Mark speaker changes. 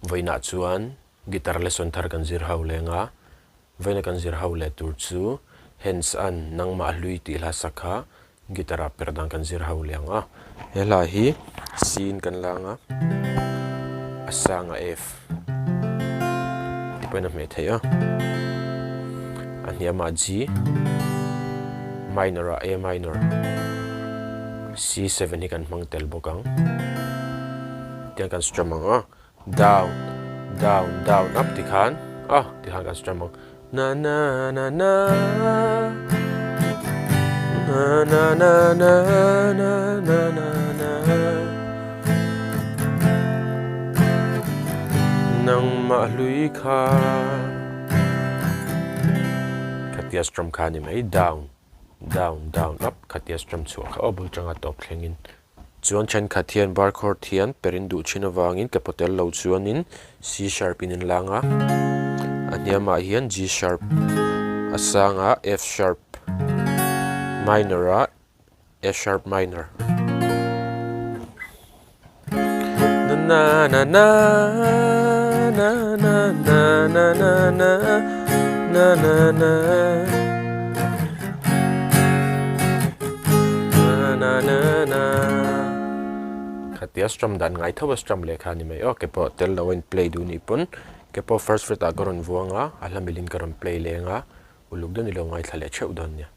Speaker 1: voina chuan guitar lesson thar kan zir ho lenga voina kan zir ho le tur chu Henz an Nangmah hlui ti la sakha gitara Perhdan kan zir ho lenga hela hi sin kan langa asanga F tipena me theya aniama G minor A minor C7 hi kan mangtel bokang tiang kan strum down down down up tikhan tikhan kan strum na na na na na na na na na na na na Nangmah hlui kha khatia strum kha ni mai down down down up khatia strum chu kha obul changa top thlengin chuan chen khathian bar chord thian perin du chhin awangin kapotel lo chuanin C sharp in langa aniama hian G sharp asanga F sharp minor F sharp minor na na na na na na na na na na na na na na na khatia strum dan ngai thawa strum lekha ni mai kepo tel lo in play du ni pun kepo first fret a goron vuanga alhamilin karon play lenga uluk don ni lo ngai thale cheu don nia